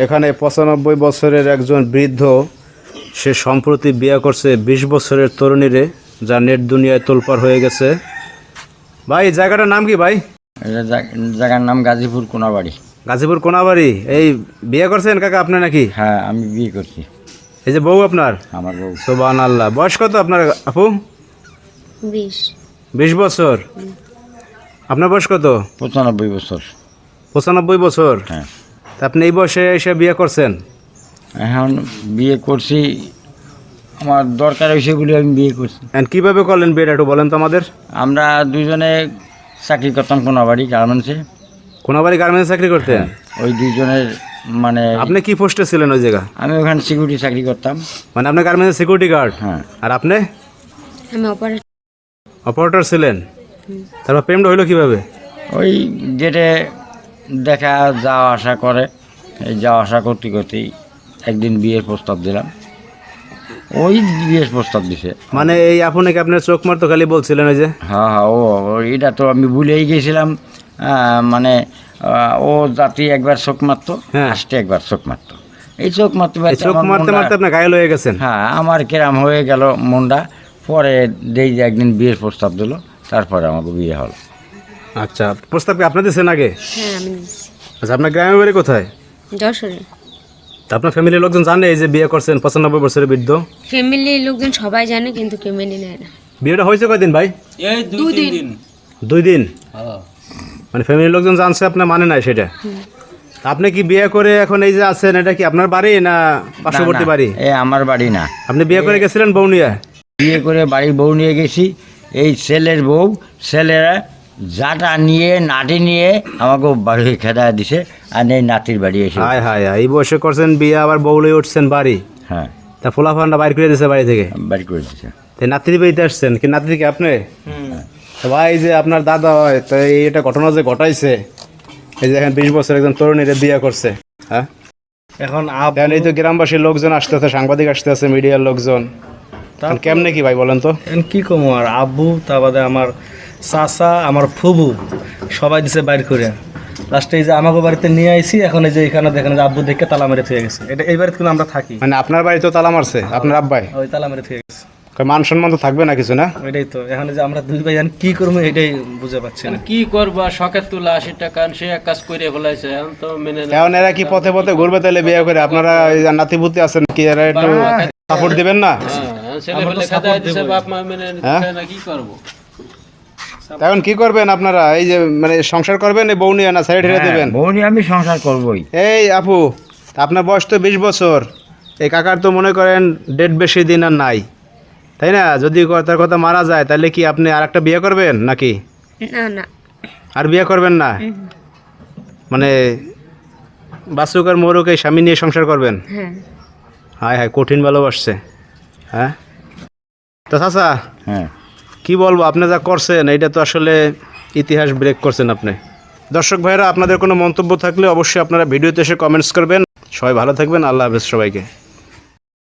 এখানে 95 বছরের একজন বৃদ্ধ, সে সম্প্রতি বিয়ে করছে 20 বছরের তরুণীরে, যা নেট দুনিয়ায় তোলপাড় হয়ে গেছে। ভাই জায়গাটার নাম কি ভাই? জায়গার নাম গাজীপুর কোনাবাড়ি। গাজীপুর কোনাবাড়ি। এই বিয়ে করছেন কাকা আপনি নাকি? হ্যাঁ, আমি বিয়ে করছি। এই যে বউ আপনার? আমার বউ। সুবহানাল্লাহ। বয়স কত আপনার আপু? 20 বছর। আপনার বয়স কত? 95 বছর। 95 বছর? হ্যাঁ। তা আপনি এই বয়সে এসে বিয়ে করছেন? এখন বিয়ে করছি, আমার দরকার হয়েছে বলে আমি বিয়ে করছি। কিভাবে করলেন বিয়েটা একটু বলেন তো আমাদের। আমরা দুজনে চাকরি করতাম কোনাবাড়ি গার্মেন্টসে। কোনাবাড়ি গার্মেন্টস চাকরি করতেন? ওই দুজনের মানে আপনি কি পোস্টে ছিলেন ওই জায়গা? আমি ওখানে সিকিউরিটি চাকরি করতাম। মানে আপনি গার্মেন্টস সিকিউরিটি গার্ড? হ্যাঁ। আর আপনি? আমি অপারেটর ছিলেন। তারপর প্রেমটা হইলো কিভাবে? ওই গেটে দেখা যাওয়া আসা করে, এই যাওয়া আসা করতে করতেই একদিন বিয়ের প্রস্তাব দিলাম। ওই বিয়ের প্রস্তাব দিছে। মানে এই আপনাকে আপনার চোখ মারতো খালি বলছিলেন ওই যে? হ্যাঁ হ্যাঁ, এটা তো আমি ভুলেই গেছিলাম। মানে ও জাতি একবার চোখ মারতো, হ্যাঁ। আসতে একবার চোখ মারতো। এই চোখ মারতে চোখ মারতে মারতে আপনি ঘায়ল হয়ে গেছেন? হ্যাঁ, আমার কেরাম হয়ে গেল মনটা। পরে দেই যে একদিন বিয়ের প্রস্তাব দিল, তারপরে আমাকে বিয়ে হলো। আচ্ছা, প্রস্তাব কি আপনি দিয়েছেন আগে? হ্যাঁ, আমি দিয়েছি। আচ্ছা, আপনার গ্রামের বাড়ি কোথায়? যশোরে। তা আপনার ফ্যামিলির লোকজন জানে এই যে বিয়ে করছেন 95 বছরের বৃদ্ধ? ফ্যামিলির লোকজন সবাই জানে, কিন্তু কেউ মেনে নেয় না। বিয়েটা হয়েছে কয়দিন ভাই? এই 2-3 দিন। 2 দিন? হ্যাঁ। মানে ফ্যামিলির লোকজন জানছে, আপনার মানে নাই সেটা? তা আপনি কি বিয়ে করে এখন এই যে আছেন, এটা কি আপনার বাড়ি না পার্শ্ববর্তী বাড়ি? এ আমার বাড়ি না। আপনি বিয়ে করে গেছিলেন বউ নিয়ে? বিয়ে করে বাড়ির বউ নিয়ে গেছি। এই ছেলের বউ, ছেলেরা জাটা নিয়ে নাটি নিয়ে আমাকে বাড়ি খেদা দিছে, আর এই নাতির বাড়ি এসে। হায় হায় হায়, এই বয়সে করছেন বিয়ে, আবার বউ লয়ে উঠছেন বাড়ি? হ্যাঁ, তা ফোলাফানটা বাইর করে দিয়েছে বাড়ি থেকে? বাড়ি করে দিছে। তাই নাতির বাড়িতে আসছেন কি? নাতি কি আপনি? তা ভাই যে আপনার দাদা হয়, তো এটা ঘটনা যে ঘটাইছে, এই যে এখন 20 বছর একজন তরুণীরে বিয়ে করছে, হ্যাঁ? এখন এই তো গ্রামবাসীর লোকজন আসতেছে, সাংবাদিক আসতেছে, মিডিয়ার লোকজন, কেমনে কি ভাই বলেন তো? কি কমো আর আব্বু, তা বাদে আমার চাচা, আমার ফুবু সবাই দিছে বাইর করে। লাস্টে এই যে আমাকে বাড়িতে নিয়ে আইছি। এখন এই যে এখানে দেখেন যে আব্বু দেখে তালা মেরে থুয়ে গেছে। এটা এই বাড়িতে কিন্তু আমরা থাকি। মানে আপনার বাড়ি তো তালা মারছে আপনার আব্বাই? ওই তালা মেরে থুয়ে গেছে। মান সম্মান তো থাকবে না কিছু, না? এটাই তো এখন যে আমরা দুই ভাই কি করবো এটাই বুঝে পাচ্ছি না। কি করবো, শখের তুলা 80 টাকা সে এক কাজ করে ফেলাইছে, এখন তো মেনে নেয়। এখন এরা কি পথে পথে ঘুরবে তাহলে বিয়ে করে? আপনারা নাতিপুতি আছেন কি, এরা একটু সাপোর্ট দিবেন না? হ্যাঁ, ছেলে ফেলে খাদায় দিছে, বাপ মা মেনে নিচ্ছে না, কি করবো? এখন কি করবেন আপনারা? এই যে মানে সংসার করবেন এই বউ নিয়ে, না সাইড হেরে দেবেন? বউ নিয়ে আমি সংসার করবোই। এই আপু, আপনার বয়স তো 20 বছর, এই কাকার তো মনে করেন ডেট বেশি দিন আর নাই, তাই না? যদি তার কথা মারা যায় তাহলে কি আপনি আর একটা বিয়ে করবেন নাকি? না না, আর বিয়ে করবেন না? মানে বাসুক আর মোরক এই স্বামী নিয়ে সংসার করবেন? হ্যাঁ। হায় হায়, কঠিন ভালোবাসছে, হ্যাঁ? তো চাচা, হ্যাঁ, কি বলবো, আপনি যা করছেন এটা তো আসলে ইতিহাস ব্রেক করছেন আপনি। দর্শক ভাইরা, আপনাদের কোনো মন্তব্য থাকলে অবশ্যই আপনারা ভিডিওতে এসে কমেন্টস করবেন। সবাই ভালো থাকবেন। আল্লাহ হাফেজ সবাইকে।